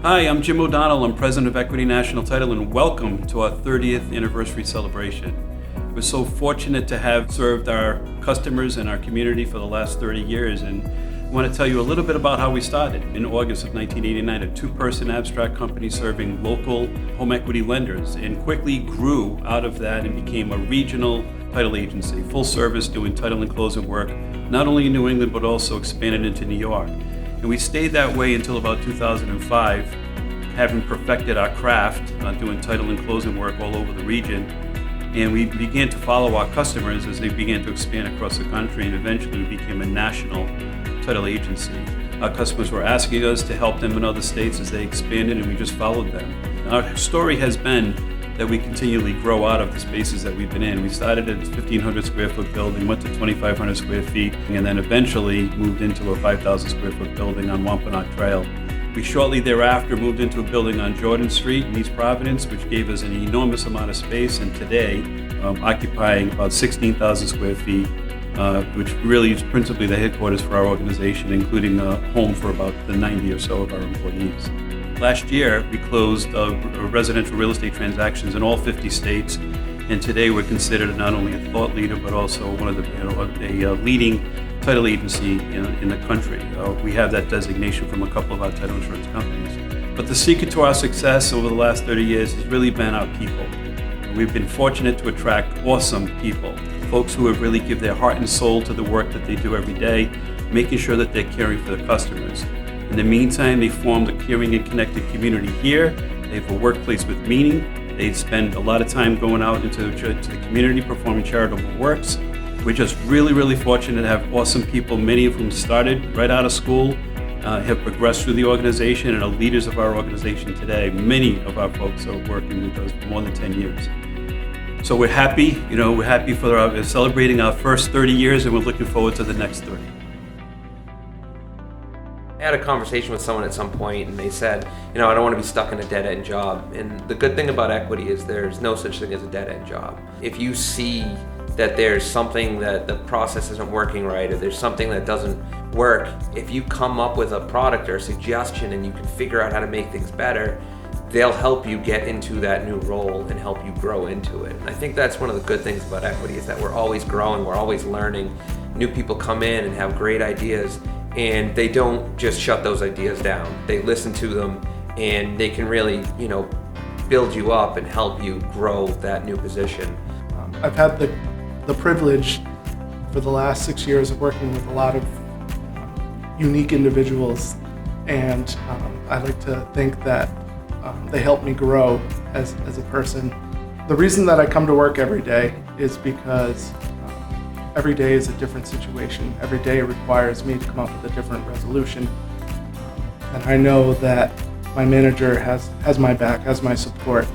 Hi, I'm Jim O'Donnell. I'm president of Equity National Title, and welcome to our 30th anniversary celebration. We're so fortunate to have served our customers and our community for the last 30 years, and I want to tell you a little bit about how we started. In August of 1989, a two-person abstract company serving local home equity lenders, and quickly grew out of that and became a regional title agency, full service, doing title and closing work, not only in New England, but also expanded into New York. And we stayed that way until about 2005, having perfected our craft, doing title and closing work all over the region. And we began to follow our customers as they began to expand across the country, and eventually we became a national title agency. Our customers were asking us to help them in other states as they expanded, and we just followed them. Our story has been that we continually grow out of the spaces that we've been in. We started at a 1,500 square foot building, went to 2,500 square feet, and then eventually moved into a 5,000 square foot building on Wampanoag Trail. We shortly thereafter moved into a building on Jordan Street in East Providence, which gave us an enormous amount of space, and today occupying about 16,000 square feet, which really is principally the headquarters for our organization, including a home for about the 90 or so of our employees. Last year, we closed residential real estate transactions in all 50 states, and today we're considered not only a thought leader, but also one of a leading title agency in the country. We have that designation from a couple of our title insurance companies. But the secret to our success over the last 30 years has really been our people. We've been fortunate to attract awesome people, folks who have really give their heart and soul to the work that they do every day, making sure that they're caring for the customers. In the meantime, they formed a caring and connected community here. They have a workplace with meaning. They spend a lot of time going out into the community performing charitable works. We're just really fortunate to have awesome people, many of whom started right out of school, have progressed through the organization and are leaders of our organization today. Many of our folks are working with us for more than 10 years. So we're happy, we're happy for celebrating our first 30 years, and we're looking forward to the next 30. I had a conversation with someone at some point, and they said, I don't want to be stuck in a dead-end job. And the good thing about equity is there's no such thing as a dead-end job. If you see that there's something that the process isn't working right, or there's something that doesn't work, if you come up with a product or a suggestion and you can figure out how to make things better, they'll help you get into that new role and help you grow into it. And I think that's one of the good things about equity, is that we're always growing, we're always learning. New people come in and have great ideas, and they don't just shut those ideas down. They listen to them, and they can really, build you up and help you grow that new position. I've had the privilege for the last 6 years of working with a lot of unique individuals, and I like to think that they help me grow as a person. The reason that I come to work every day is because every day is a different situation. Every day requires me to come up with a different resolution. And I know that my manager has my back, has my support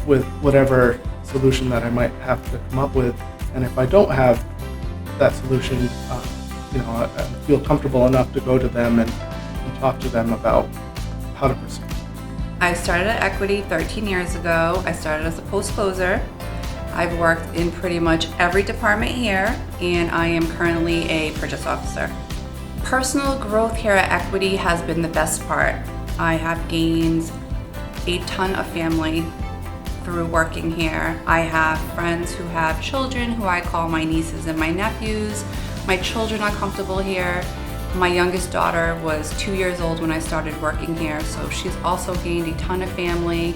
with whatever solution that I might have to come up with. And if I don't have that solution, I feel comfortable enough to go to them and talk to them about how to proceed. I started at Equity 13 years ago. I started as a post-closer. I've worked in pretty much every department here, and I am currently a purchase officer. Personal growth here at Equity has been the best part. I have gained a ton of family through working here. I have friends who have children who I call my nieces and my nephews. My children are comfortable here. My youngest daughter was 2 years old when I started working here, so she's also gained a ton of family.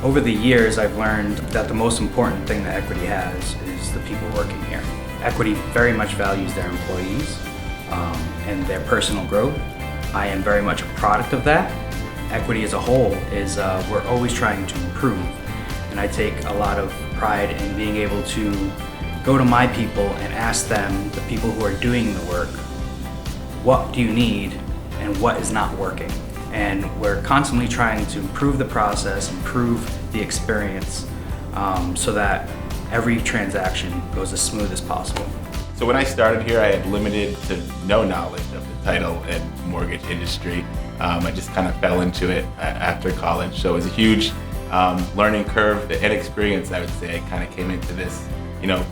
Over the years, I've learned that the most important thing that Equity has is the people working here. Equity very much values their employees and their personal growth. I am very much a product of that. Equity as a whole is we're always trying to improve, and I take a lot of pride in being able to go to my people and ask them, the people who are doing the work, what do you need and what is not working? And we're constantly trying to improve the process, improve the experience, so that every transaction goes as smooth as possible. So when I started here, I had limited to no knowledge of the title and mortgage industry. I just kind of fell into it after college. So it was a huge learning curve, the inexperience, I would say. I kind of came into this,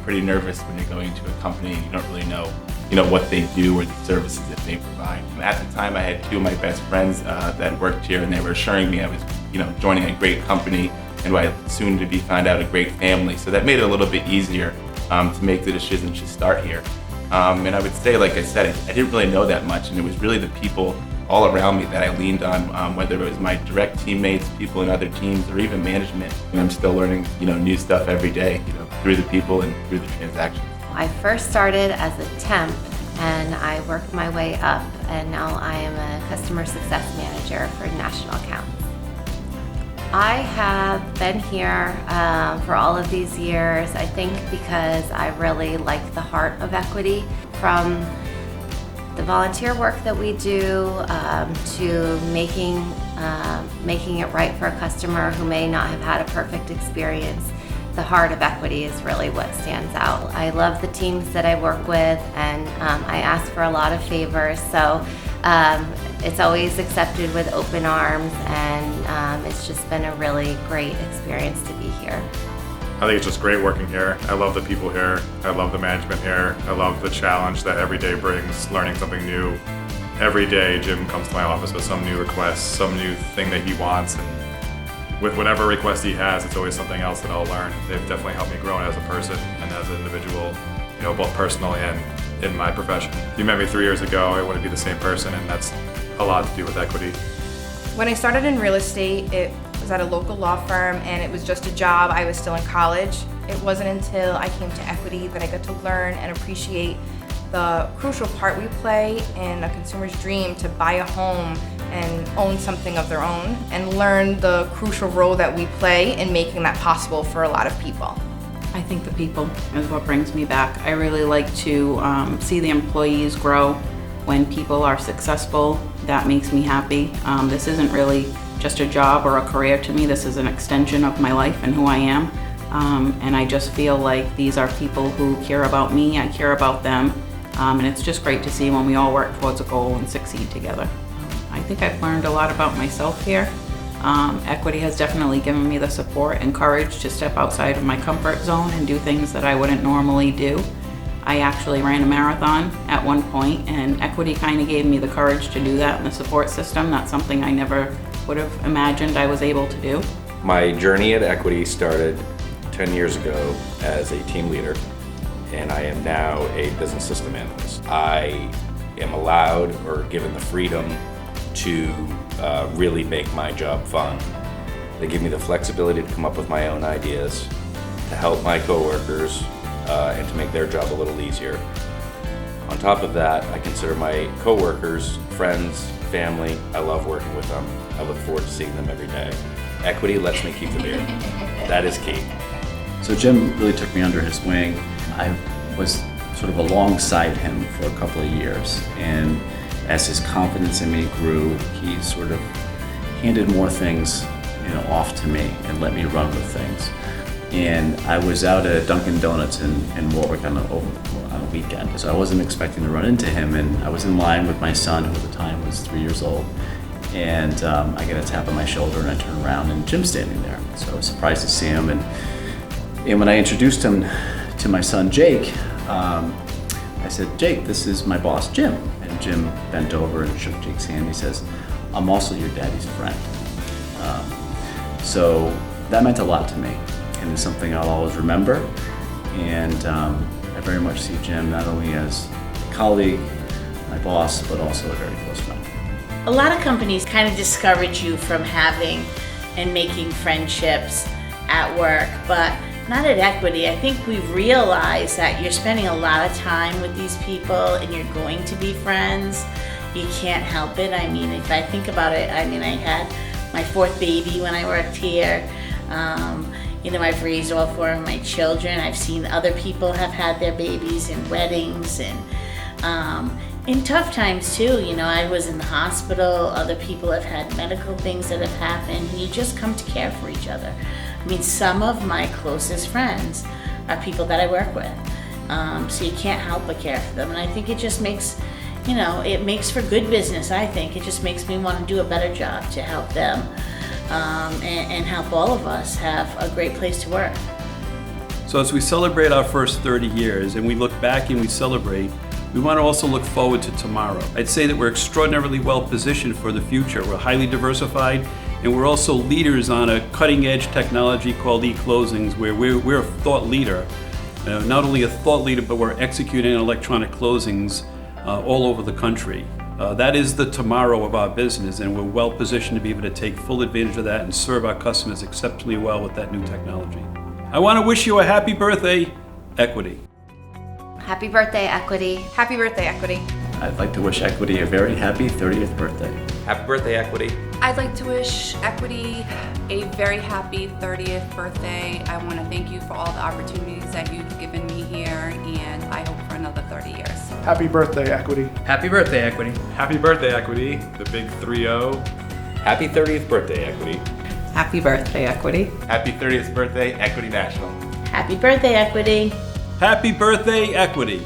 pretty nervous when you're going to a company and you don't really know what they do or the services that they provide. At the time, I had two of my best friends that worked here, and they were assuring me I was, joining a great company and I soon to be found out a great family. So that made it a little bit easier to make the decision to start here. And I would say, like I said, I didn't really know that much, and it was really the people all around me that I leaned on, whether it was my direct teammates, people in other teams, or even management. And I'm still learning, new stuff every day, through the people and through the transactions. I first started as a temp, and I worked my way up, and now I am a customer success manager for national accounts. I have been here for all of these years, I think because I really like the heart of equity, from the volunteer work that we do to making it right for a customer who may not have had a perfect experience. The heart of equity is really what stands out. I love the teams that I work with, and I ask for a lot of favors, so it's always accepted with open arms, and it's just been a really great experience to be here. I think it's just great working here. I love the people here. I love the management here. I love the challenge that every day brings, learning something new. Every day, Jim comes to my office with some new request, some new thing that he wants, and with whatever request he has, it's always something else that I'll learn. They've definitely helped me grow as a person and as an individual, both personally and in my profession. If you met me 3 years ago, I wouldn't be the same person, and that's a lot to do with equity. When I started in real estate, it was at a local law firm, and it was just a job. I was still in college. It wasn't until I came to equity that I got to learn and appreciate the crucial part we play in a consumer's dream to buy a home and own something of their own, and learn the crucial role that we play in making that possible for a lot of people. I think the people is what brings me back. I really like to see the employees grow. When people are successful, that makes me happy. This isn't really just a job or a career to me. This is an extension of my life and who I am. And I just feel like these are people who care about me, I care about them. And it's just great to see when we all work towards a goal and succeed together. I think I've learned a lot about myself here. Equity has definitely given me the support and courage to step outside of my comfort zone and do things that I wouldn't normally do. I actually ran a marathon at one point, and equity kind of gave me the courage to do that in the support system. That's something I never would have imagined I was able to do. My journey at Equity started 10 years ago as a team leader, and I am now a business system analyst. I am allowed or given the freedom to really make my job fun. They give me the flexibility to come up with my own ideas, to help my coworkers, and to make their job a little easier. On top of that, I consider my coworkers, friends, family. I love working with them. I look forward to seeing them every day. Equity lets me keep the beer. That is key. So Jim really took me under his wing. I was sort of alongside him for a couple of years, and as his confidence in me grew, he sort of handed more things, off to me and let me run with things. And I was out at Dunkin' Donuts in Warwick on a weekend, so I wasn't expecting to run into him, and I was in line with my son, who at the time was 3 years old, and I get a tap on my shoulder, and I turn around, and Jim's standing there. So I was surprised to see him, and when I introduced him to my son, Jake, I said, "Jake, this is my boss, Jim." And Jim bent over and shook Jake's hand. He says, "I'm also your daddy's friend." So that meant a lot to me, and it's something I'll always remember. And I very much see Jim not only as a colleague, my boss, but also a very close friend. A lot of companies kind of discourage you from having and making friendships at work, but not at Equity. I think we've realized that you're spending a lot of time with these people and you're going to be friends. You can't help it. I mean, if I think about it, I had my fourth baby when I worked here. I've raised all four of my children. I've seen other people have had their babies in weddings and in tough times too. I was in the hospital. Other people have had medical things that have happened. You just come to care for each other. Some of my closest friends are people that I work with. So you can't help but care for them. And I think it just makes, it makes for good business, I think. It just makes me want to do a better job to help them and help all of us have a great place to work. So as we celebrate our first 30 years and we look back and we celebrate, We want to also look forward to tomorrow. I'd say that we're extraordinarily well positioned for the future. We're highly diversified, and we're also leaders on a cutting-edge technology called e-closings, where we're a thought leader. Not only a thought leader, but we're executing electronic closings all over the country. That is the tomorrow of our business, and we're well positioned to be able to take full advantage of that and serve our customers exceptionally well with that new technology. I want to wish you a happy birthday, Equity. Happy birthday, Equity. Happy birthday, Equity. I'd like to wish Equity a very happy 30th birthday. Happy birthday, Equity. I'd like to wish Equity a very happy 30th birthday. I want to thank you for all the opportunities that you've given me here, and I hope for another 30 years. Happy birthday, Equity. Happy birthday, Equity. Happy birthday, Equity, the big 3-0. Happy 30th birthday, Equity. Happy birthday, Equity. Happy 30th birthday, Equity National. Happy birthday, Equity. Happy birthday, Equity.